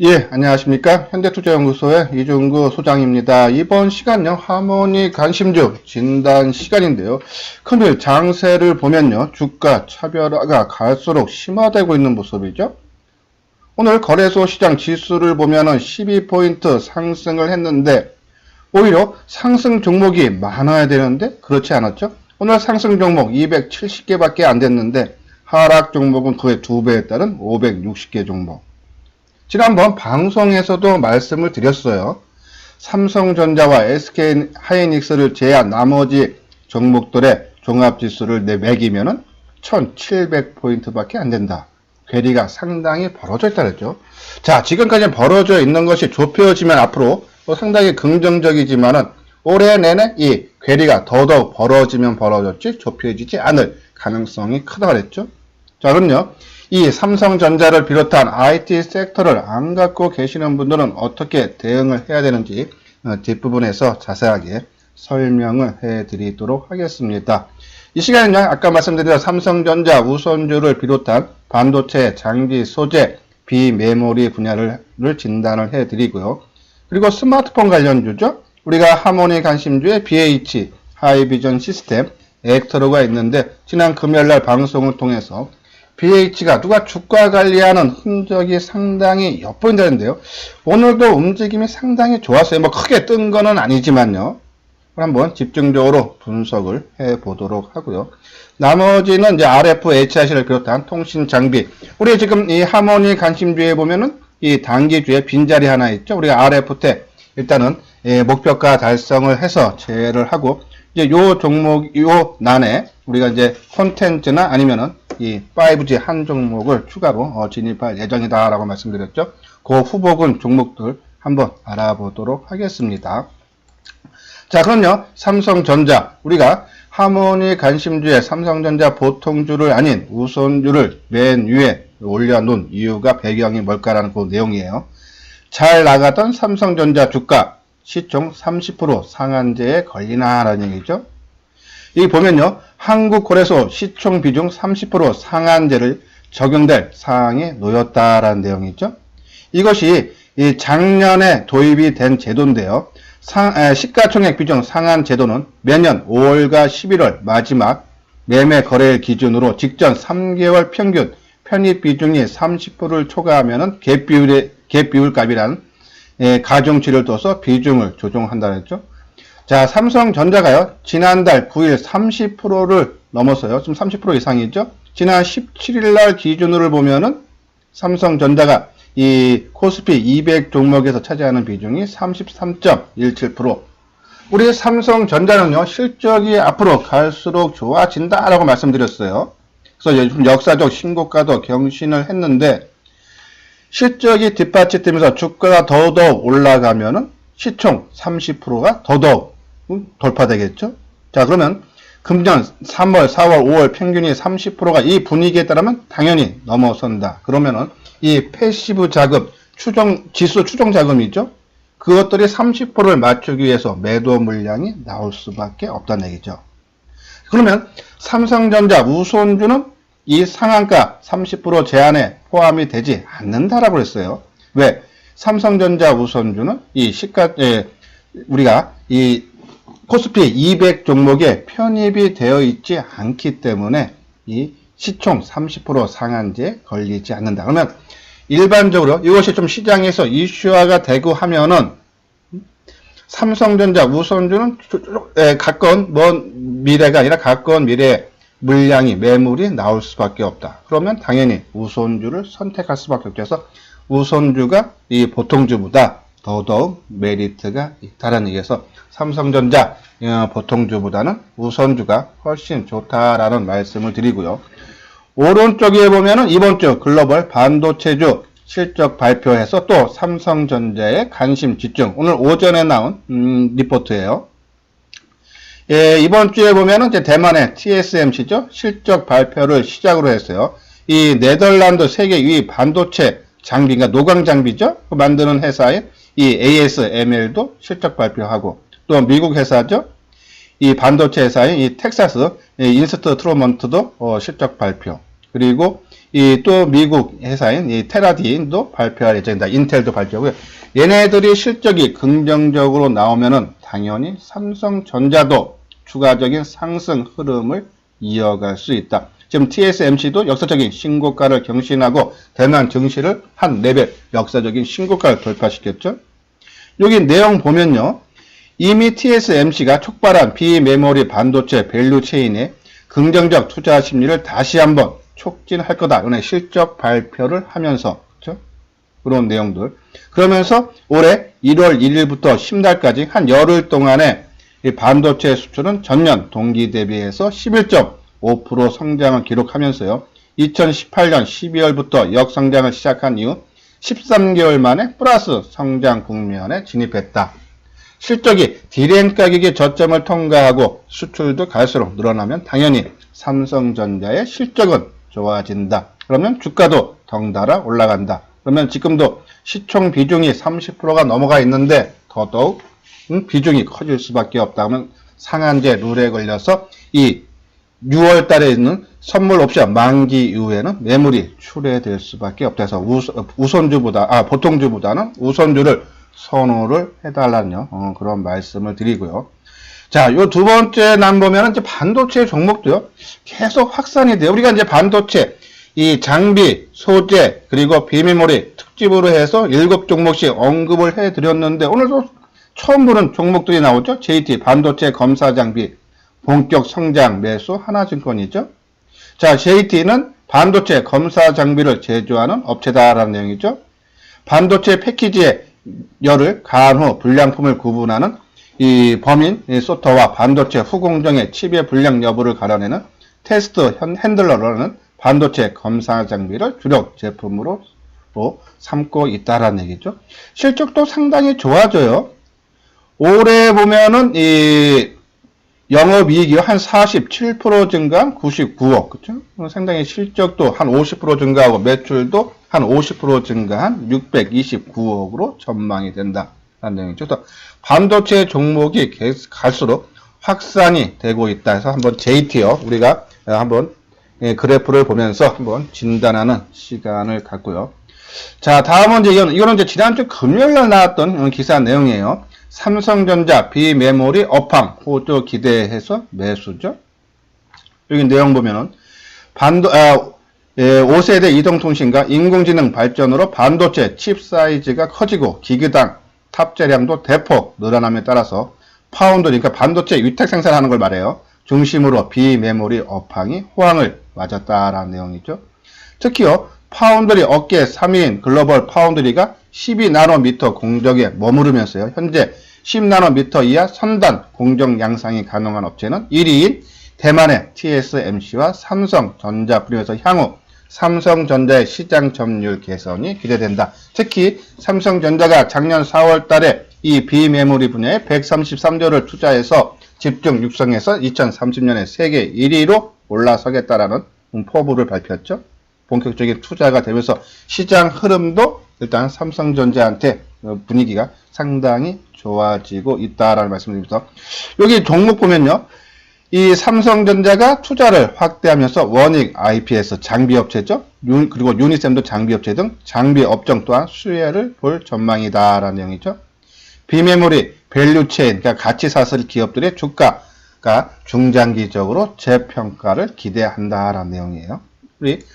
예, 안녕하십니까. 현대투자연구소의 이중구 소장입니다. 이번 시간요, 하모니 관심주 진단 시간인데요. 근데 장세를 보면요, 주가 차별화가 갈수록 심화되고 있는 모습이죠. 오늘 거래소 시장 지수를 보면은 12포인트 상승을 했는데, 오히려 상승 종목이 많아야 되는데, 그렇지 않았죠? 오늘 상승 종목 270개밖에 안 됐는데, 하락 종목은 거의 2배에 따른 560개 종목. 지난번 방송에서도 말씀을 드렸어요. 삼성전자와 SK하이닉스를 제한 나머지 종목들의 종합지수를 매기면은 1700포인트밖에 안 된다. 괴리가 상당히 벌어져 있다 그랬죠. 자, 지금까지 벌어져 있는 것이 좁혀지면 앞으로 상당히 긍정적이지만은 올해 내내 이 괴리가 더더욱 벌어지면 벌어졌지 좁혀지지 않을 가능성이 크다 그랬죠. 자, 그럼요. 이 삼성전자를 비롯한 IT 섹터를 안 갖고 계시는 분들은 어떻게 대응을 해야 되는지 뒷부분에서 자세하게 설명을 해 드리도록 하겠습니다. 이 시간은요, 아까 말씀드린 삼성전자 우선주를 비롯한 반도체, 장비, 소재, 비메모리 분야를 진단을 해 드리고요. 그리고 스마트폰 관련주죠. 우리가 하모니 관심주의 BH, 하이비전 시스템, 액터로가 있는데 지난 금요일날 방송을 통해서 BH가 누가 주가 관리하는 흔적이 상당히 엿보인다는데요. 오늘도 움직임이 상당히 좋았어요. 뭐 크게 뜬 거는 아니지만요. 한번 집중적으로 분석을 해 보도록 하고요. 나머지는 이제 RF, HRC를 비롯한 통신 장비. 우리 지금 이 하모니 관심주에 보면은 이 단기주에 빈자리 하나 있죠. 우리가 RF-테 일단은 목표가 달성을 해서 제외를 하고 이제 요 종목, 요 난에 우리가 이제 콘텐츠나 아니면은 이 5G 한 종목을 추가로 진입할 예정이다라고 말씀드렸죠. 그 후보군 종목들 한번 알아보도록 하겠습니다. 자, 그럼요. 삼성전자. 우리가 하모니 관심주의 삼성전자 보통주를 아닌 우선주를 맨 위에 올려놓은 이유가 배경이 뭘까라는 그 내용이에요. 잘 나가던 삼성전자 주가 시총 30% 상한제에 걸리나라는 얘기죠. 여기 보면요. 한국거래소 시총 비중 30% 상한제를 적용될 사항에 놓였다라는 내용이죠. 이것이 작년에 도입이 된 제도인데요. 시가총액 비중 상한 제도는 매년 5월과 11월 마지막 매매 거래일 기준으로 직전 3개월 평균 편입 비중이 30%를 초과하면 갭비율 값이라는 가중치를 둬서 비중을 조정한다고 했죠. 자, 삼성전자가요, 지난달 9일 30%를 넘었어요. 지금 30% 이상이죠. 지난 17일 날 기준으로 보면은 삼성전자가 이 코스피 200 종목에서 차지하는 비중이 33.17%. 우리 삼성전자는요, 실적이 앞으로 갈수록 좋아진다라고 말씀드렸어요. 그래서 요즘 역사적 신고가도 경신을 했는데, 실적이 뒷받침되면서 주가가 더더욱 올라가면은 시총 30%가 더더욱 돌파되겠죠. 자, 그러면 금년 3월, 4월, 5월 평균이 30%가 이 분위기에 따르면 당연히 넘어선다. 그러면은 이 패시브 자금, 지수 추정 자금이죠. 그것들이 30%를 맞추기 위해서 매도 물량이 나올 수밖에 없다는 얘기죠. 그러면 삼성전자 우선주는 이 상한가 30% 제한에 포함이 되지 않는다라고 했어요. 왜? 삼성전자 우선주는 우리가 이 코스피 200 종목에 편입이 되어 있지 않기 때문에 이 시총 30% 상한제에 걸리지 않는다. 그러면 일반적으로 이것이 좀 시장에서 이슈화가 되고 하면은 삼성전자 우선주는 가까운 먼 미래가 아니라 가까운 미래에 물량이 매물이 나올 수밖에 없다. 그러면 당연히 우선주를 선택할 수밖에 없죠. 그래서 우선주가 이 보통주보다 더더욱 메리트가 있다는 얘기에서 삼성전자 보통주보다는 우선주가 훨씬 좋다라는 말씀을 드리고요. 오른쪽에 보면은 이번 주 글로벌 반도체주 실적 발표해서 또 삼성전자의 관심 집중. 오늘 오전에 나온 리포트예요. 예, 이번 주에 보면은 이제 대만의 TSMC죠. 실적 발표를 시작으로 했어요. 이 네덜란드 세계 2위 반도체 장비가 노광 장비죠. 만드는 회사인 이 ASML도 실적 발표하고 또 미국 회사죠. 이 반도체 회사인 이 텍사스 인스트루먼트도 실적 발표. 그리고 이 또 미국 회사인 이 테라딘도 발표할 예정이다. 인텔도 발표고요. 얘네들이 실적이 긍정적으로 나오면은 당연히 삼성전자도 추가적인 상승 흐름을 이어갈 수 있다. 지금 TSMC도 역사적인 신고가를 경신하고 대만 증시를 한 레벨 역사적인 신고가를 돌파시켰죠. 여기 내용 보면요. 이미 TSMC가 촉발한 비메모리 반도체 밸류 체인에 긍정적 투자 심리를 다시 한번 촉진할 거다. 이런 실적 발표를 하면서 그렇죠? 그런 내용들. 그러면서 올해 1월 1일부터 10날까지 한 열흘 동안에 이 반도체 수출은 전년 동기 대비해서 11.5% 성장을 기록하면서요. 2018년 12월부터 역성장을 시작한 이후 13개월 만에 플러스 성장 국면에 진입했다. 실적이 디램 가격의 저점을 통과하고 수출도 갈수록 늘어나면 당연히 삼성전자의 실적은 좋아진다. 그러면 주가도 덩달아 올라간다. 그러면 지금도 시총 비중이 30%가 넘어가 있는데 더더욱 비중이 커질 수밖에 없다. 그러면 상한제 룰에 걸려서 이 6월 달에 있는 선물 옵션 만기 이후에는 매물이 출회될 수밖에 없다. 해서 보통주보다는 우선주를 선호를 해달라는 그런 말씀을 드리고요. 자, 요 두 번째 난 보면은 이제 반도체 종목도요, 계속 확산이 돼요. 우리가 이제 반도체, 이 장비, 소재, 그리고 비메모리 특집으로 해서 7종목씩 언급을 해 드렸는데, 오늘도 처음 보는 종목들이 나오죠. JT, 반도체 검사 장비, 본격 성장 매수 하나증권이죠. 자, JT는 반도체 검사 장비를 제조하는 업체다라는 내용이죠. 반도체 패키지에 열을 가한 후 불량품을 구분하는 이 범인 소터와 반도체 후공정의 칩의 불량 여부를 가려내는 테스트 핸들러라는 반도체 검사 장비를 주력 제품으로 삼고 있다라는 얘기죠. 실적도 상당히 좋아져요. 올해 보면은 이 영업이익이 한 47% 증가한 99억, 그렇죠? 상당히 실적도 한 50% 증가하고 매출도 한 50% 증가한 629억으로 전망이 된다라는 내용이죠. 그래서 반도체 종목이 갈수록 확산이 되고 있다 해서 한번 JT요. 우리가 한번 그래프를 보면서 한번 진단하는 시간을 갖고요. 자, 다음은 이제 이거는 이제 지난주 금요일 날 나왔던 기사 내용이에요. 삼성전자 비메모리 업황 호조 기대해서 매수죠. 여기 내용 보면은 5세대 이동통신과 인공지능 발전으로 반도체 칩 사이즈가 커지고 기기당 탑재량도 대폭 늘어남에 따라서 파운드리, 그러니까 반도체 위탁 생산하는 걸 말해요. 중심으로 비메모리 업황이 호황을 맞았다라는 내용이죠. 특히요, 파운드리 업계 3위인 글로벌 파운드리가 12나노미터 공정에 머무르면서요. 현재 10나노미터 이하 선단 공정 양상이 가능한 업체는 1위인 대만의 TSMC와 삼성전자 분야에서 향후 삼성전자의 시장 점유율 개선이 기대된다. 특히 삼성전자가 작년 4월 달에 이 비메모리 분야에 133조를 투자해서 집중 육성해서 2030년에 세계 1위로 올라서겠다라는 포부를 밝혔죠. 본격적인 투자가 되면서 시장 흐름도 일단 삼성전자한테 분위기가 상당히 좋아지고 있다라는 말씀드리면서 여기 종목 보면요. 이 삼성전자가 투자를 확대하면서 원익 IPS 장비업체죠. 그리고 유니셈도 장비업체 등 장비 업종 또한 수혜를 볼 전망이다라는 내용이죠. 비메모리 밸류체인, 그러니까 가치 사슬 기업들의 주가가 중장기적으로 재평가를 기대한다라는 내용이에요.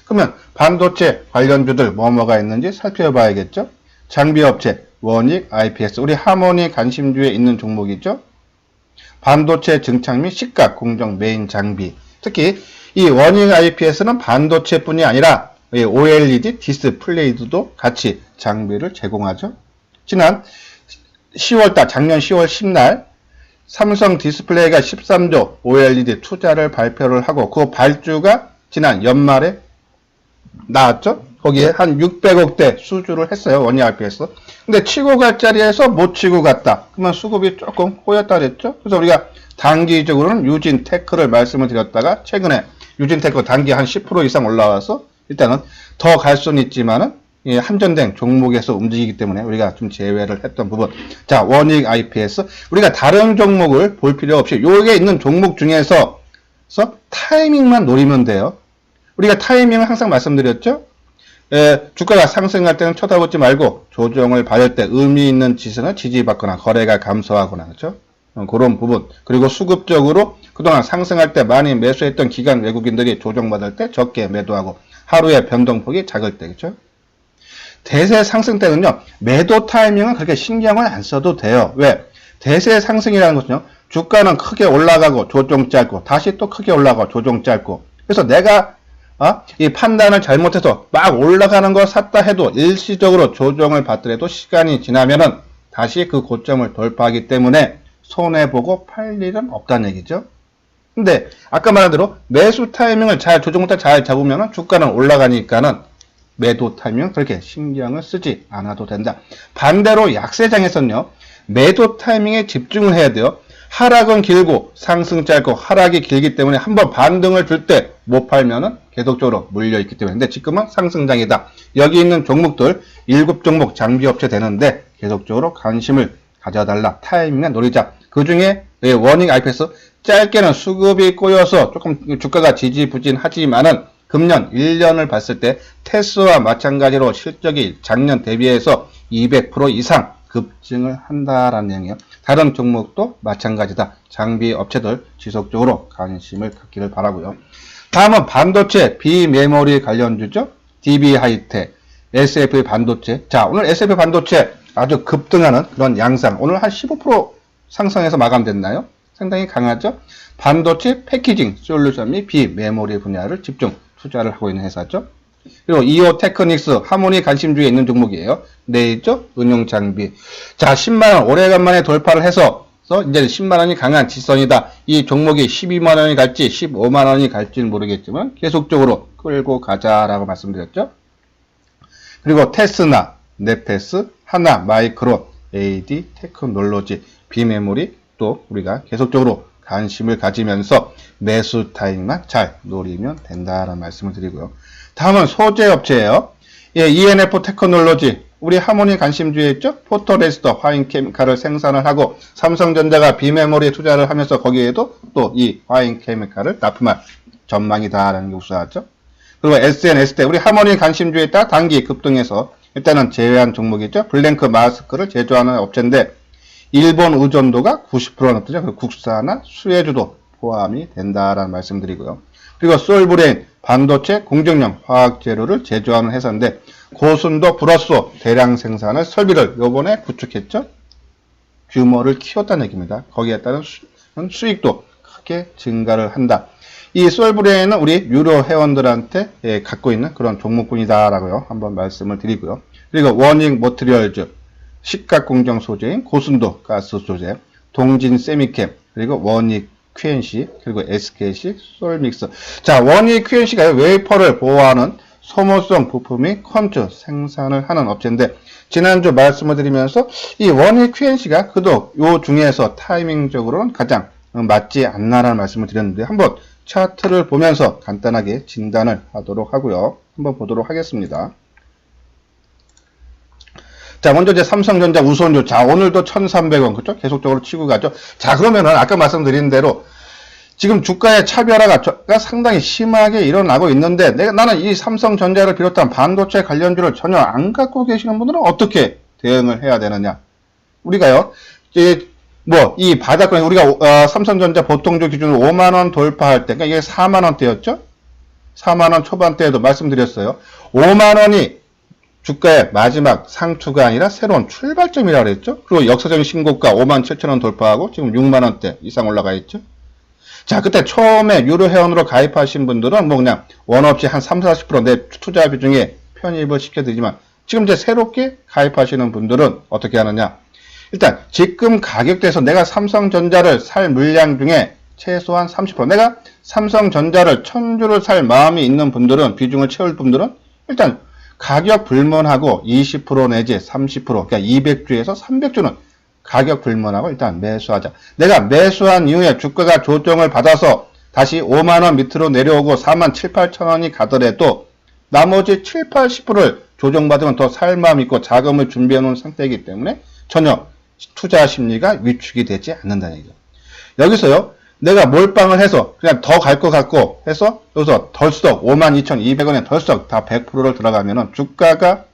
그러면 반도체 관련주들 뭐가 있는지 살펴봐야겠죠. 장비업체 원익 IPS, 우리 하모니 관심주에 있는 종목이죠. 반도체 증착 및 시각 공정 메인 장비, 특히 이 원익 IPS는 반도체뿐이 아니라 OLED 디스플레이도 같이 장비를 제공하죠. 지난 10월달, 작년 10월 10날 삼성 디스플레이가 13조 OLED 투자를 발표를 하고 그 발주가 지난 연말에 나왔죠. 거기에 한 600억대 수주를 했어요. 원익 IPS. 근데 치고 갈 자리에서 못 치고 갔다. 그러면 수급이 조금 꼬였다 그랬죠. 그래서 우리가 단기적으로는 유진테크를 말씀을 드렸다가 최근에 유진테크 단기 한 10% 이상 올라와서 일단은 더 갈 수는 있지만은 한전된 종목에서 움직이기 때문에 우리가 좀 제외를 했던 부분. 자, 원익 IPS. 우리가 다른 종목을 볼 필요 없이 여기에 있는 종목 중에서 타이밍만 노리면 돼요. 우리가 타이밍을 항상 말씀드렸죠? 주가가 상승할 때는 쳐다보지 말고 조정을 받을 때 의미 있는 지수는 지지받거나 거래가 감소하거나 그렇죠? 그런 부분. 그리고 수급적으로 그동안 상승할 때 많이 매수했던 기관 외국인들이 조정받을 때 적게 매도하고 하루의 변동폭이 작을 때 그렇죠? 대세 상승 때는요. 매도 타이밍은 그렇게 신경을 안 써도 돼요. 왜? 대세 상승이라는 것은요. 주가는 크게 올라가고 조정 짧고 다시 또 크게 올라가고 조정 짧고 그래서 내가 이 판단을 잘못해서 막 올라가는 거 샀다 해도 일시적으로 조정을 받더라도 시간이 지나면은 다시 그 고점을 돌파하기 때문에 손해보고 팔 일은 없다는 얘기죠. 근데 아까 말한 대로 매수 타이밍을 잘 조정부터 잘 잡으면 주가는 올라가니까는 매도 타이밍은 그렇게 신경을 쓰지 않아도 된다. 반대로 약세장에서는요. 매도 타이밍에 집중을 해야 돼요. 하락은 길고 상승 짧고 하락이 길기 때문에 한번 반등을 줄 때 못 팔면은 계속적으로 물려있기 때문에 근데 지금은 상승장이다. 여기 있는 종목들 7종목 장비업체 되는데 계속적으로 관심을 가져달라. 타이밍을 노리자. 그 중에 워닝 IPS 짧게는 수급이 꼬여서 조금 주가가 지지부진하지만은 금년 1년을 봤을 때 테스와 마찬가지로 실적이 작년 대비해서 200% 이상 급증을 한다라는 내용이에요. 다른 종목도 마찬가지다. 장비 업체들 지속적으로 관심을 갖기를 바라고요. 다음은 반도체 비메모리 관련주죠. DB 하이텍, SF 반도체. 자, 오늘 SF 반도체 아주 급등하는 그런 양상. 오늘 한 15% 상승해서 마감됐나요? 상당히 강하죠. 반도체 패키징 솔루션 및 비메모리 분야를 집중 투자를 하고 있는 회사죠. 그리고 이오 테크닉스 하모니 관심주에 있는 종목이에요. 레이저 응용 장비. 자, 10만원 오래간만에 돌파를 해서 이제 10만원이 강한 지선이다. 이 종목이 12만원이 갈지 15만원이 갈지는 모르겠지만 계속적으로 끌고 가자라고 말씀드렸죠. 그리고 테스나, 네페스, 하나, 마이크론, AD 테크놀로지, 비메모리 또 우리가 계속적으로 관심을 가지면서 매수 타이밍만 잘 노리면 된다라는 말씀을 드리고요. 다음은 소재업체예요. ENF 테크놀로지 우리 하모니 관심주에 있죠. 포토레스터 화인 케미칼을 생산을 하고 삼성전자가 비메모리 투자를 하면서 거기에도 또 이 화인 케미칼을 납품할 전망이다라는 게 우수하죠. 그리고 SNS대 우리 하모니 관심주에 있다 단기 급등해서 일단은 제외한 종목이죠. 블랭크 마스크를 제조하는 업체인데 일본 의존도가 90%는 되죠. 국산화 수혜주도 포함이 된다라는 말씀드리고요. 그리고 솔브레인 반도체 공정용 화학재료를 제조하는 회사인데 고순도 불화소 대량 생산을 설비를 요번에 구축했죠. 규모를 키웠다는 얘기입니다. 거기에 따른 수익도 크게 증가를 한다. 이 솔브레인은 우리 유료 회원들한테 갖고 있는 그런 종목군이다라고요. 한번 말씀을 드리고요. 그리고 워닝 머티리얼즈 식각 공정 소재인 고순도 가스 소재, 동진 세미캠, 그리고 워닉 QNC, 그리고 SKC 솔믹스. 자, 워닉 QNC가 웨이퍼를 보호하는 소모성 부품 및 컨트 생산을 하는 업체인데 지난주 말씀을 드리면서 이 워닉 QNC가 그도 요 중에서 타이밍적으로는 가장 맞지 않나라는 말씀을 드렸는데 한번 차트를 보면서 간단하게 진단을 하도록 하고요. 한번 보도록 하겠습니다. 자, 먼저 이제 삼성전자 우선주. 자, 오늘도 1,300원. 그죠? 계속적으로 치고 가죠. 자, 그러면은 아까 말씀드린 대로 지금 주가의 차별화가 상당히 심하게 일어나고 있는데 나는 이 삼성전자를 비롯한 반도체 관련주를 전혀 안 갖고 계시는 분들은 어떻게 대응을 해야 되느냐? 우리가요. 이 바닥권 우리가 삼성전자 보통주 기준으로 5만원 돌파할 때 그러니까 이게 4만원대였죠? 4만원 초반대에도 말씀드렸어요. 5만원이 주가의 마지막 상추가 아니라 새로운 출발점이라고 그랬죠. 그리고 역사적인 신고가 57,000원 돌파하고 지금 6만원대 이상 올라가 있죠. 자, 그때 처음에 유료 회원으로 가입하신 분들은 뭐 그냥 원 없이 한 30-40% 내 투자 비중에 편입을 시켜드리지만 지금 이제 새롭게 가입하시는 분들은 어떻게 하느냐. 일단 지금 가격대에서 내가 삼성전자를 살 물량 중에 최소한 30% 내가 삼성전자를 1000주를 살 마음이 있는 분들은 비중을 채울 분들은 일단 가격 불문하고 20% 내지 30% 그러니까 200주에서 300주는 가격 불문하고 일단 매수하자. 내가 매수한 이후에 주가가 조정을 받아서 다시 5만원 밑으로 내려오고 4만 7, 8천원이 가더라도 나머지 7, 80%를 조정받으면 더 살 마음 있고 자금을 준비해 놓은 상태이기 때문에 전혀 투자 심리가 위축이 되지 않는다는 얘기죠. 여기서요. 내가 몰빵을 해서 그냥 더 갈 것 같고 해서 여기서 덜썩 52,200원에 덜썩 다 100%를 들어가면은 주가가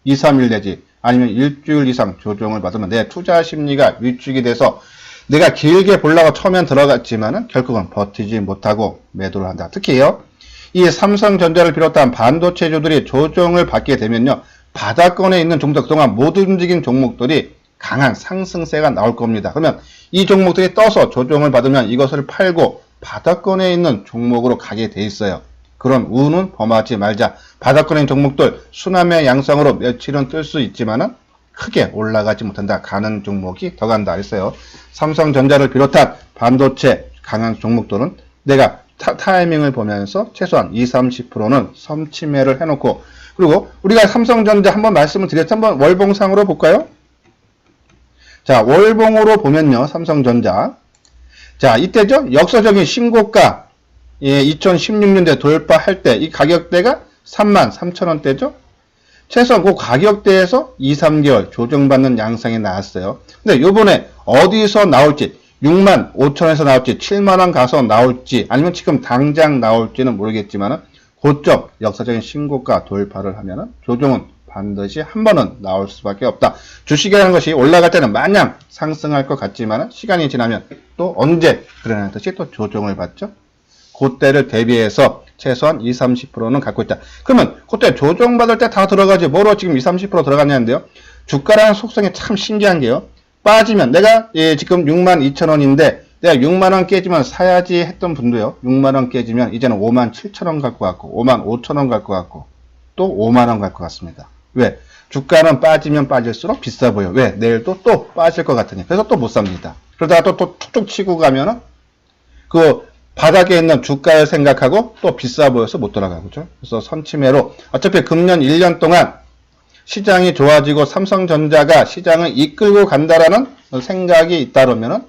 2, 3일 내지 아니면 일주일 이상 조정을 받으면 내 투자 심리가 위축이 돼서 내가 길게 보려고 처음엔 들어갔지만은 결국은 버티지 못하고 매도를 한다. 특히요, 이 삼성전자를 비롯한 반도체주들이 조정을 받게 되면요, 바닥권에 있는 종목, 그동안 못 움직인 종목들이 강한 상승세가 나올 겁니다. 그러면 이 종목들이 떠서 조정을 받으면 이것을 팔고 바닥권에 있는 종목으로 가게 돼 있어요. 그런 우는 범하지 말자. 바닥권에 있는 종목들 순환의 양상으로 며칠은 뜰 수 있지만은 크게 올라가지 못한다. 가는 종목이 더 간다 했어요. 삼성전자를 비롯한 반도체 강한 종목들은 내가 타이밍을 보면서 최소한 20, 30%는 섬침해를 해놓고, 그리고 우리가 삼성전자 한번 말씀을 드렸죠. 한번 월봉상으로 볼까요? 자, 월봉으로 보면요, 삼성전자. 자, 이때죠, 역사적인 신고가, 2016년대 돌파할 때 이 가격대가 33,000원대죠. 최소한 그 가격대에서 2, 3개월 조정받는 양상이 나왔어요. 근데 요번에 어디서 나올지, 65,000원에서 나올지, 7만원 가서 나올지, 아니면 지금 당장 나올지는 모르겠지만은 고점 역사적인 신고가 돌파를 하면은 조정은 반드시 한 번은 나올 수밖에 없다. 주식이라는 것이 올라갈 때는 마냥 상승할 것 같지만 시간이 지나면 또 언제 그러는 듯이 또 조정을 받죠. 그때를 대비해서 최소한 20, 30%는 갖고 있다. 그러면 그때 조정받을 때 다 들어가지 뭐로 지금 20, 30% 들어갔냐는데요. 주가라는 속성이 참 신기한 게요. 빠지면 내가 지금 62,000원인데 내가 6만원 깨지면 사야지 했던 분도요. 6만원 깨지면 이제는 57,000원 갈 것 같고 55,000원 갈 것 같고 또 5만원 갈 것 같습니다. 왜? 주가는 빠지면 빠질수록 비싸 보여. 왜? 내일 또 빠질 것 같으니. 그래서 또 못 삽니다. 그러다가 또 툭툭 치고 가면은 그 바닥에 있는 주가를 생각하고 또 비싸 보여서 못 돌아가죠. 그래서 선침해로 어차피 금년 1년 동안 시장이 좋아지고 삼성전자가 시장을 이끌고 간다라는 생각이 있다면은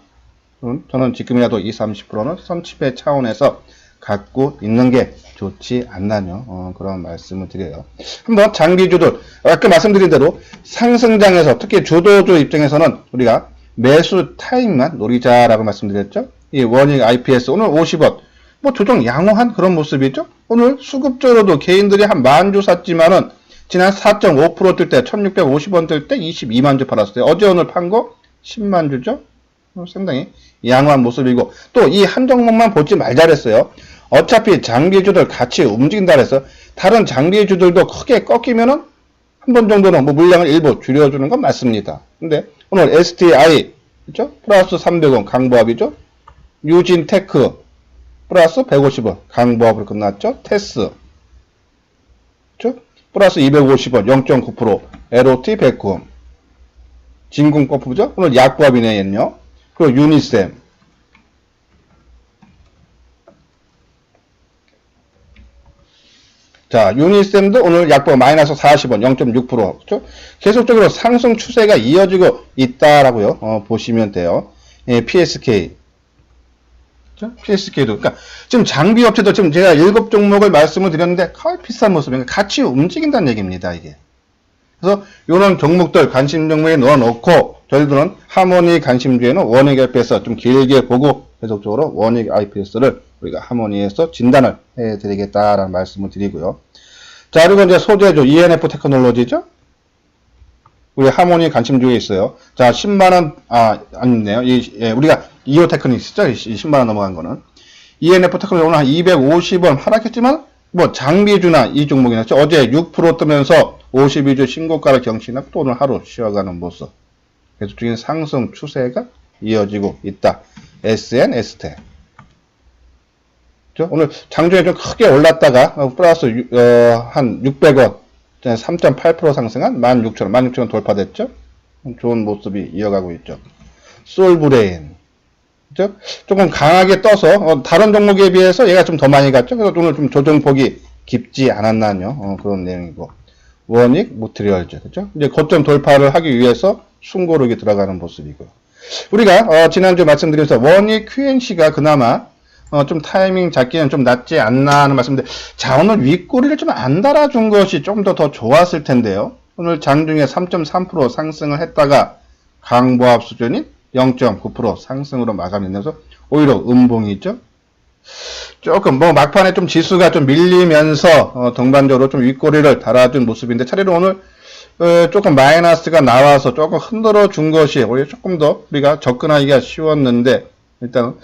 저는 지금이라도 20, 30%는 선침해 차원에서 갖고 있는 게 좋지 않나요? 그런 말씀을 드려요. 한번 장기주들, 아까 말씀드린 대로 상승장에서 특히 주도주 입장에서는 우리가 매수 타임만 노리자라고 말씀드렸죠. 이 원익 IPS 오늘 50원, 뭐 조정 양호한 그런 모습이죠. 오늘 수급적으로도 개인들이 한 10,000주 샀지만은 지난 4.5% 뜰 때 1650원 뜰 때 22만 주 팔았어요. 어제 오늘 판 거 10만 주죠. 상당히 양호한 모습이고, 또 이 한 종목만 보지 말자 그랬어요. 어차피 장비주들 같이 움직인다 그래서 다른 장비주들도 크게 꺾이면은 한 번 정도는 뭐 물량을 일부 줄여주는 건 맞습니다. 근데 오늘 STI 그죠? 플러스 300원 강보합이죠. 유진테크 플러스 150원 강보합으로 끝났죠. 테스 그죠? 플러스 250원 0.9% LOT 109원 진공펌프죠. 오늘 약보합이네 얘는요. 그리고 유니셈 자, 유니셈도 오늘 약보 마이너스 40원, 0.6%. 그렇죠? 계속적으로 상승 추세가 이어지고 있다라고요. 보시면 돼요. PSK. 그렇죠? PSK도. 그러니까 지금 장비 업체도 지금 제가 7종목을 말씀을 드렸는데 거의 비슷한 모습이니까 같이 움직인다는 얘기입니다, 이게. 그래서 이런 종목들 관심 종목에 넣어놓고 저희들은 하모니 관심주에는 원익 IPS 좀 길게 보고 계속적으로 원익 IPS를 우리가 하모니에서 진단을 해드리겠다라는 말씀을 드리고요. 자, 그리고 이제 소재주 ENF 테크놀로지죠. 우리 하모니 관심주에 있어요. 자, 10만원 아니네요. 우리가 이오 테크닉스죠. 10만원 넘어간 거는 ENF 테크놀로지 오늘 한 250원 하락했지만 뭐 장비주나 이 종목이나 어제 6% 뜨면서 52주 신고가를 경신하고 또 오늘 하루 쉬어가는 모습. 계속적인 상승 추세가 이어지고 있다. SN, ST. 오늘 장중에 좀 크게 올랐다가 플러스 한 600원, 3.8% 상승한 16,000원, 16,000원 돌파됐죠? 좋은 모습이 이어가고 있죠. 솔브레인. 그죠? 조금 강하게 떠서 다른 종목에 비해서 얘가 좀 더 많이 갔죠? 그래서 오늘 좀 조정폭이 깊지 않았나요? 그런 내용이고. 원익 모트리얼즈. 그죠? 이제 고점 돌파를 하기 위해서 숨고르기 들어가는 모습이고. 우리가 지난주 말씀드려서 원익 QNC가 그나마 좀 타이밍 잡기는 좀 낫지 않나 하는 말씀인데, 자, 오늘 윗꼬리를 좀 안 달아준 것이 좀 더 좋았을 텐데요. 오늘 장중에 3.3% 상승을 했다가 강보합 수준인 0.9% 상승으로 마감했면서 오히려 음봉이죠. 조금 뭐 막판에 좀 지수가 좀 밀리면서 동반적으로 좀 윗꼬리를 달아준 모습인데 차례로 오늘 조금 마이너스가 나와서 조금 흔들어 준 것이 오히려 조금 더 우리가 접근하기가 쉬웠는데 일단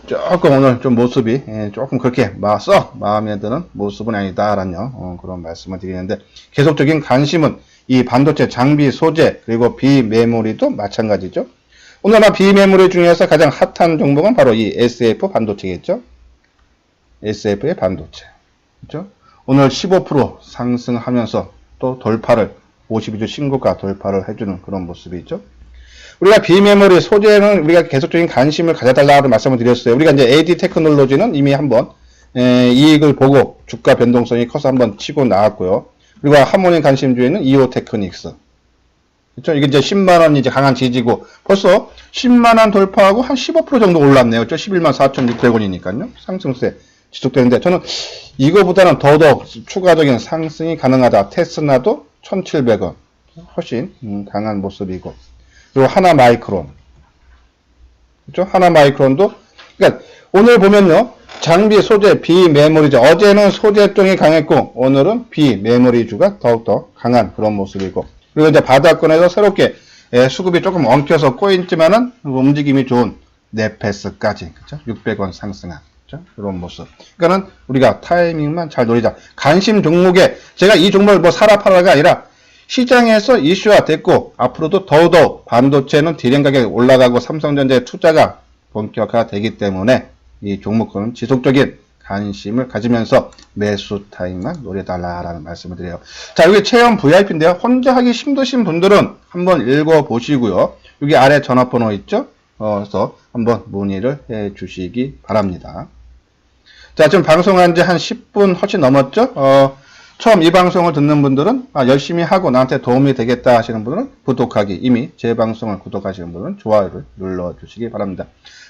조금 오늘 좀 모습이 조금 그렇게 마음에 드는 모습은 아니다라는 그런 말씀을 드리는데 계속적인 관심은 이 반도체 장비 소재 그리고 비메모리도 마찬가지죠. 오늘 아마 비메모리 중에서 가장 핫한 종목은 바로 이 SF 반도체겠죠. SF의 반도체. 그렇죠? 오늘 15% 상승하면서 또 돌파를 52주 신고가 돌파를 해주는 그런 모습이죠. 우리가 비메모리 소재는 우리가 계속적인 관심을 가져달라고 말씀을 드렸어요. 우리가 이제 AD 테크놀로지는 이미 한번 이익을 보고 주가 변동성이 커서 한번 치고 나왔고요. 그리고 하모니 관심주에는 이오 테크닉스. 그렇죠? 이게 이제 10만원 이제 강한 지지고 벌써 10만원 돌파하고 한 15% 정도 올랐네요. 그렇죠? 114,600원이니까요. 상승세 지속되는데 저는 이거보다는 더더욱 추가적인 상승이 가능하다. 테스나도 1,700원. 훨씬 강한 모습이고. 그리고 하나마이크론. 그렇죠? 하나마이크론도 그러니까 오늘 보면요. 장비 소재 비메모리죠. 어제는 소재 쪽이 강했고 오늘은 비메모리주가 더욱더 강한 그런 모습이고. 그리고 이제 바닥권에서 새롭게 수급이 조금 엉켜서 꼬였지만은 움직임이 좋은 네페스까지 그렇죠? 600원 상승한 그렇죠? 이런 모습. 그러니까는 우리가 타이밍만 잘 노리자. 관심 종목에 제가 이 종목을 뭐 사라 팔아가 아니라 시장에서 이슈화 됐고 앞으로도 더더욱 반도체는 디램 가격이 올라가고 삼성전자의 투자가 본격화되기 때문에 이 종목은 지속적인 관심을 가지면서 매수 타임만 노려달라라는 말씀을 드려요. 자, 여기 체험 VIP인데요. 혼자 하기 힘드신 분들은 한번 읽어보시고요. 여기 아래 전화번호 있죠? 그래서 한번 문의를 해 주시기 바랍니다. 자, 지금 방송한 지 한 10분 훨씬 넘었죠? 처음 이 방송을 듣는 분들은 열심히 하고 나한테 도움이 되겠다 하시는 분들은 구독하기, 이미 제 방송을 구독하시는 분들은 좋아요를 눌러주시기 바랍니다.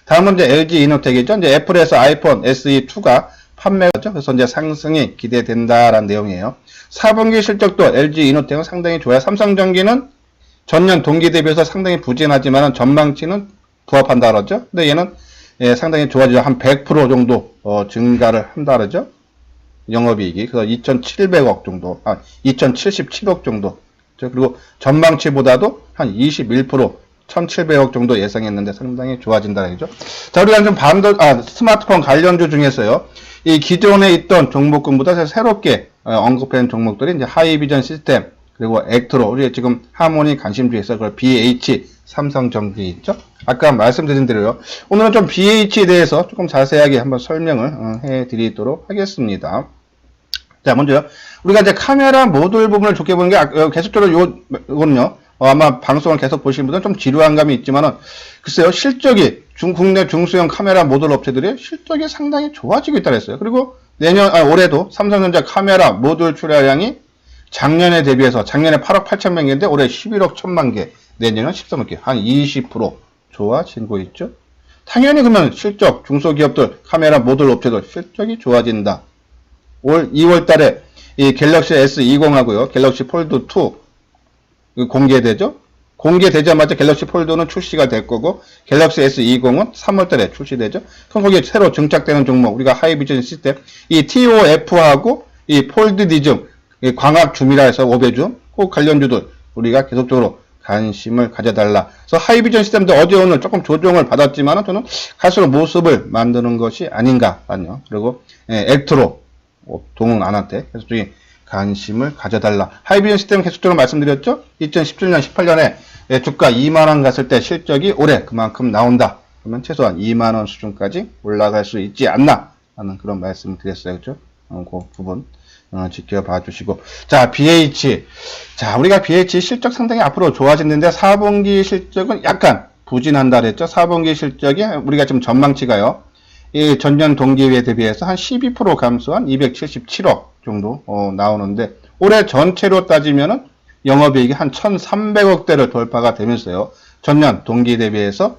다음은 이제 LG 이노텍이죠. 이제 애플에서 아이폰 SE2가 판매하죠. 그래서 이제 상승이 기대된다라는 내용이에요. 4분기 실적도 LG 이노텍은 상당히 좋아요. 삼성전기는 전년 동기 대비해서 상당히 부진하지만 전망치는 부합한다 그러죠. 근데 얘는 상당히 좋아지죠. 한 100% 정도 증가를 한다 그러죠. 영업이익이. 그래서 2,700억 정도, 2,077억 정도. 그리고 전망치보다도 한 21%, 1,700억 정도 예상했는데 상당히 좋아진다는 얘기죠. 자, 우리가 좀 스마트폰 관련주 중에서요. 이 기존에 있던 종목군보다 새롭게 언급한 종목들이 이제 하이비전 시스템, 그리고 액트로, 우리 지금 하모니 관심주에서 그 BH, 삼성전기 있죠. 아까 말씀드린 대로요. 오늘은 좀 BH에 대해서 조금 자세하게 한번 설명을 해 드리도록 하겠습니다. 자, 먼저 우리가 이제 카메라 모듈 부분을 좋게 보는 게 계속적으로 요거는요. 아마 방송을 계속 보시는 분들은 좀 지루한 감이 있지만은 글쎄요. 실적이 국내 중소형 카메라 모듈 업체들의 실적이 상당히 좋아지고 있다 그랬어요. 그리고 올해도 삼성전자 카메라 모듈 출하량이 작년에 대비해서 작년에 8억 8천만 개인데 올해 11억 1천만 개, 내년은 13억 개, 한 20% 좋아지고 있죠. 당연히 그러면 실적 중소기업들 카메라 모듈 업체들 실적이 좋아진다. 올 2월 달에 이 갤럭시 S20하고요. 갤럭시 폴드 2 공개되죠. 공개되자마자 갤럭시 폴드는 출시가 될 거고 갤럭시 S20은 3월 달에 출시되죠. 그럼 거기에 새로 증착되는 종목 우리가 하이비전 시스템 이 TOF하고 이 폴드 디즘 광학 줌이라 해서 5배줌 그 관련주들 우리가 계속적으로 관심을 가져달라. 그래서 하이비전 시스템도 어제 오늘 조금 조정을 받았지만 저는 갈수록 모습을 만드는 것이 아닌가 아니요. 그리고 액트로 동훈안한테 계속적인 관심을 가져달라. 하이비전 시스템 계속적으로 말씀드렸죠. 2017년 18년에 주가 2만원 갔을 때 실적이 올해 그만큼 나온다. 그러면 최소한 2만원 수준까지 올라갈 수 있지 않나 하는 그런 말씀을 드렸어요. 그렇죠? 그 부분 지켜봐 주시고. 자, BH. 자, 우리가 BH 실적 상당히 앞으로 좋아지는데 4분기 실적은 약간 부진한다 그랬죠. 4분기 실적이 우리가 지금 전망치가요. 이 전년 동기에 대비해서 한 12% 감소한 277억 정도 나오는데 올해 전체로 따지면은 영업이익이 한 1,300억대를 돌파가 되면서요. 전년 동기 대비해서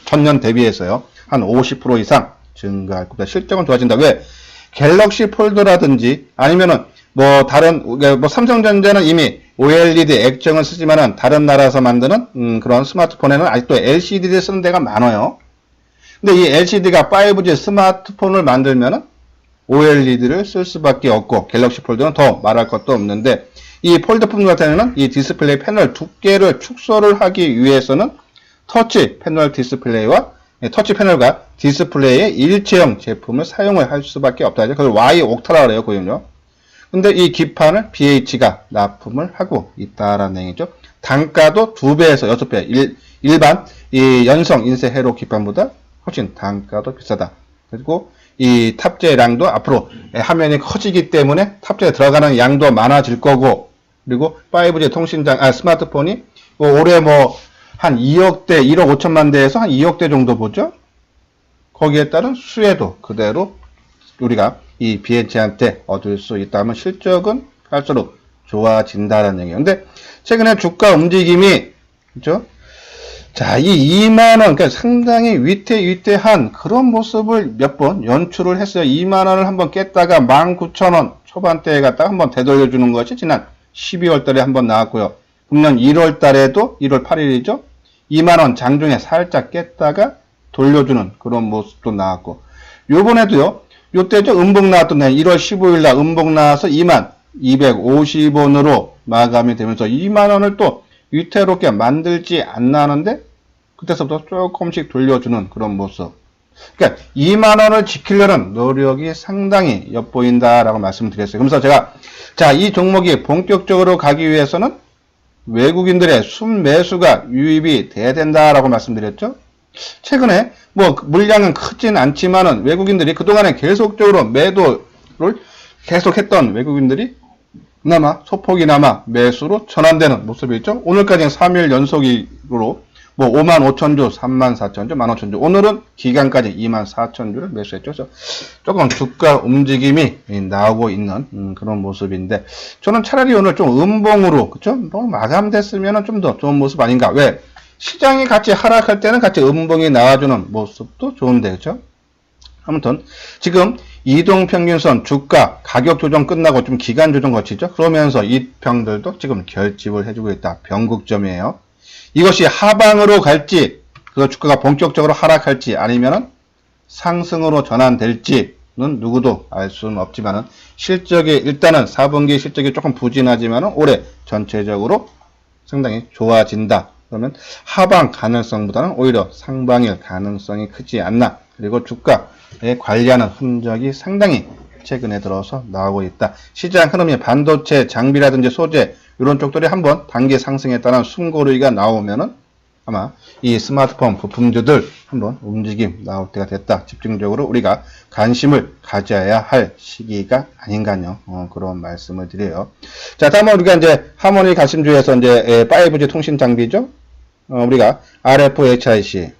전년 대비해서요. 한 50% 이상 증가할 겁니다. 실적은 좋아진다. 왜? 갤럭시 폴드라든지 아니면은 다른 삼성전자는 이미 OLED 액정을 쓰지만은 다른 나라에서 만드는 그런 스마트폰에는 아직도 LCD를 쓰는 데가 많아요. 근데 이 LCD가 5G 스마트폰을 만들면은 OLED를 쓸 수밖에 없고 갤럭시 폴드는 더 말할 것도 없는데 이 폴드폰 같은 경우는 이 디스플레이 패널 두께를 축소를 하기 위해서는 터치 패널 디스플레이와 터치 패널과 디스플레이의 일체형 제품을 사용을 할 수밖에 없다. 그걸 Y 옥타라 그래요, 고용료. 근데 이 기판을 BH가 납품을 하고 있다라는 얘기죠. 단가도 2배에서 6배. 일반 이 연성 인쇄 회로 기판보다 훨씬 단가도 비싸다. 그리고 이 탑재량도 앞으로 화면이 커지기 때문에 탑재에 들어가는 양도 많아질 거고, 그리고 5G 통신장, 스마트폰이 올해 뭐 한 2억대, 1억 5천만 대에서 한 2억대 정도 보죠? 거기에 따른 수혜도 그대로 우리가 이 BH한테 얻을 수 있다면 실적은 갈수록 좋아진다는 얘기예요. 근데 최근에 주가 움직임이, 그죠? 자, 이 2만원, 그러니까 상당히 위태위태한 그런 모습을 몇 번 연출을 했어요. 2만원을 한번 깼다가 19,000원 초반대에 갔다가 한번 되돌려주는 것이 지난 12월 달에 한번 나왔고요. 금년 1월 달에도 1월 8일이죠. 2만원 장중에 살짝 깼다가 돌려주는 그런 모습도 나왔고, 요번에도요, 요때죠, 음봉 나왔던 날 1월 15일 날 음봉 나와서 22,250원으로 마감이 되면서 2만원을 또 위태롭게 만들지 않나 하는데, 그때서부터 조금씩 돌려주는 그런 모습. 그러니까 2만원을 지키려는 노력이 상당히 엿보인다라고 말씀드렸어요. 그래서 제가, 자, 이 종목이 본격적으로 가기 위해서는 외국인들의 순매수가 유입이 돼야 된다라고 말씀드렸죠. 최근에 뭐 물량은 크진 않지만은 외국인들이 그동안에 계속적으로 매도를 계속했던 외국인들이 그나마 소폭이나마 매수로 전환되는 모습이 있죠. 오늘까지는 3일 연속으로 뭐 55,000주, 34,000주, 15,000주. 오늘은 기간까지 24,000주를 매수했죠. 그래서 조금 주가 움직임이 나오고 있는 그런 모습인데, 저는 차라리 오늘 좀 음봉으로, 그쵸? 뭐 마감됐으면 좀 더 좋은 모습 아닌가. 왜? 시장이 같이 하락할 때는 같이 음봉이 나와주는 모습도 좋은데, 그쵸? 아무튼 지금 이동평균선 주가 가격 조정 끝나고 좀 기간 조정 거치죠. 그러면서 이 평들도 지금 결집을 해주고 있다. 변곡점이에요. 이것이 하방으로 갈지, 그 주가가 본격적으로 하락할지, 아니면은 상승으로 전환될지는 누구도 알 수는 없지만은, 실적이, 일단은 4분기 실적이 조금 부진하지만은 올해 전체적으로 상당히 좋아진다. 그러면 하방 가능성보다는 오히려 상방일 가능성이 크지 않나. 그리고 주가에 관리하는 흔적이 상당히 최근에 들어서 나오고 있다. 시장 흐름이 반도체, 장비라든지 소재, 이런 쪽들이 한번 단기 상승에 따른 숨고르기가 나오면은 아마 이 스마트폰 부품주들 한번 움직임 나올 때가 됐다. 집중적으로 우리가 관심을 가져야 할 시기가 아닌가요? 그런 말씀을 드려요. 자, 다음은 우리가 이제 하모니 가심주에서 이제 5G 통신 장비죠. 우리가 RFHIC.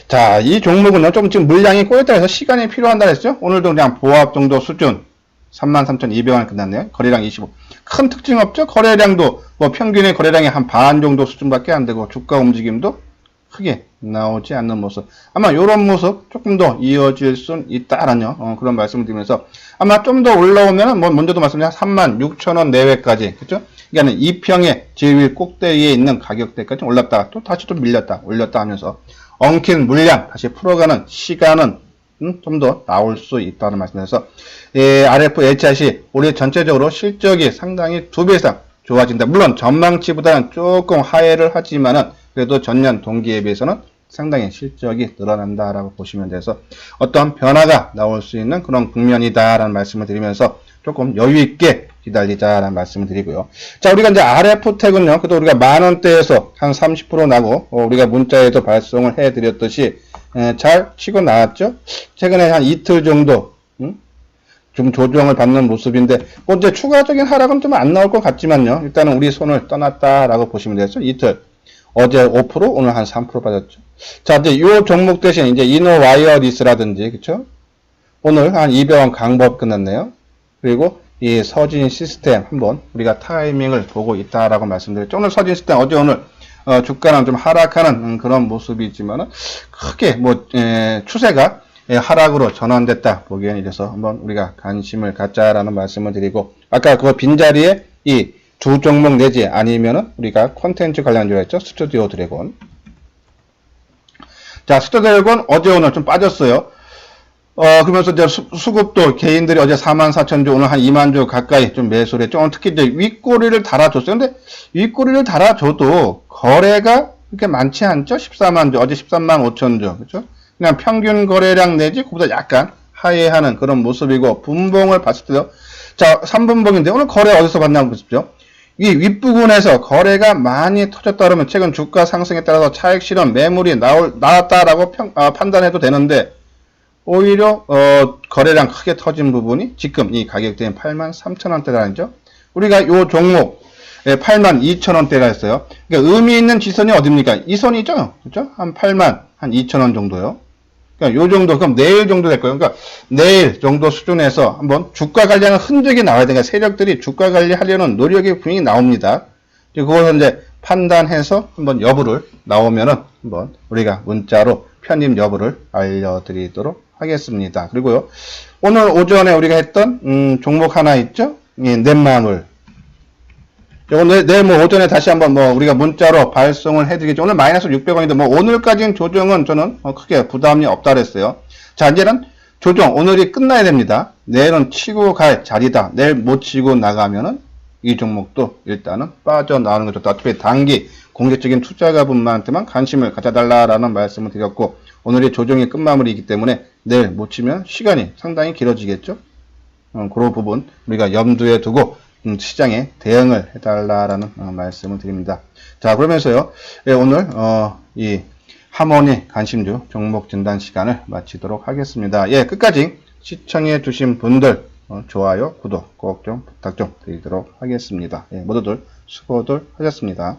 자, 이 종목은 좀 지금 물량이 꼬였다 해서 시간이 필요한다 했죠. 오늘도 그냥 보합 정도 수준 33,200원 끝났네요. 거래량 25. 큰 특징 없죠? 거래량도 뭐 평균의 거래량이 한 반 정도 수준밖에 안 되고, 주가 움직임도 크게 나오지 않는 모습. 아마 이런 모습 조금 더 이어질 수 있다라는 그런 말씀을 드리면서, 아마 좀 더 올라오면은 뭐 먼저도 말씀드린 36,000원 내외까지, 그죠? 그러니까 2평의 제일 꼭대기에 있는 가격대까지 올랐다가 또 다시 좀 밀렸다 올렸다 하면서 엉킨 물량 다시 풀어가는 시간은 좀 더 나올 수 있다는 말씀에서, RFHIC 올해 전체적으로 실적이 상당히 2배 이상 좋아진다. 물론 전망치보다는 조금 하회를 하지만은 그래도 전년 동기에 비해서는 상당히 실적이 늘어난다라고 보시면 돼서 어떤 변화가 나올 수 있는 그런 국면이다라는 말씀을 드리면서 조금 여유 있게 기다리자라는 말씀을 드리고요. 자, 우리가 이제 RF텍은요, 그래도 우리가 만원대에서 한 30% 나고, 우리가 문자에도 발송을 해 드렸듯이, 잘 치고 나왔죠? 최근에 한 이틀 정도, 좀 조정을 받는 모습인데, 뭐 이제 추가적인 하락은 좀 안 나올 것 같지만요. 일단은 우리 손을 떠났다라고 보시면 되죠. 이틀. 어제 5%, 오늘 한 3% 빠졌죠. 자, 이제 요 종목 대신 이제 이노와이어리스라든지, 그쵸? 오늘 한 200원 강법 끝났네요. 그리고 이 서진 시스템 한번 우리가 타이밍을 보고 있다라고 말씀드렸죠. 오늘 서진 시스템 어제 오늘 주가는 좀 하락하는 그런 모습이지만은 크게 뭐 추세가 하락으로 전환됐다 보기에는 이래서 한번 우리가 관심을 갖자라는 말씀을 드리고, 아까 그 빈자리에 이 두 종목 내지 아니면은 우리가 콘텐츠 관련주로 했죠. 스튜디오 드래곤. 자, 스타드래곤 어제 오늘 좀 빠졌어요. 그러면서 이제 수급도 개인들이 어제 44,000주, 오늘 한 2만 주 가까이 좀 매수를 했죠. 특히 이제 윗꼬리를 달아줬어요. 근데 윗꼬리를 달아줘도 거래가 그렇게 많지 않죠? 14만 주, 어제 13만 5천 주. 그죠? 그냥 평균 거래량 내지 그보다 약간 하회하는 그런 모습이고, 분봉을 봤을 때요. 자, 3분봉인데 오늘 거래 어디서 봤나 보십시오. 이 윗부분에서 거래가 많이 터졌다 그러면 최근 주가 상승에 따라서 차익 실현 매물이 나왔다라고 판단해도 되는데, 오히려 거래량 크게 터진 부분이 지금 이 가격대인 83,000원대라는죠. 우리가 요 종목 82,000원대가 있어요. 그러니까 의미 있는 지선이 어딥니까? 이 선이죠. 그렇죠? 한 82,000원 정도요. 그러니까 요 정도, 그럼 내일 정도 될 거예요. 그러니까 내일 정도 수준에서 한번 주가 관리하는 흔적이 나와야 되니까 세력들이 주가 관리하려는 노력이 분명히 나옵니다. 그것을 이제 판단해서 한번 여부를 나오면은 한번 우리가 문자로 편입 여부를 알려드리도록 하겠습니다. 그리고요, 오늘 오전에 우리가 했던 종목 하나 있죠? 넷마물. 내일 뭐 오전에 다시 한번 우리가 문자로 발송을 해드리겠죠. 오늘 마이너스 600원인데 오늘까지는 조정은 저는 크게 부담이 없다 그랬어요. 자, 이제는 조정 오늘이 끝나야 됩니다. 내일은 치고 갈 자리다. 내일 못 치고 나가면은 이 종목도 일단은 빠져나오는 거죠. 어차피 단기 공격적인 투자가분만한테만 관심을 가져달라라는 말씀을 드렸고, 오늘이 조정의 끝마무리이기 때문에 내일 못 치면 시간이 상당히 길어지겠죠. 그런 부분 우리가 염두에 두고 시장에 대응을 해달라라는 말씀을 드립니다. 자, 그러면서요, 오늘 이 하모니 관심주 종목 진단 시간을 마치도록 하겠습니다. 끝까지 시청해 주신 분들 좋아요, 구독 꼭 좀 부탁 좀 드리도록 하겠습니다. 모두들 수고들 하셨습니다.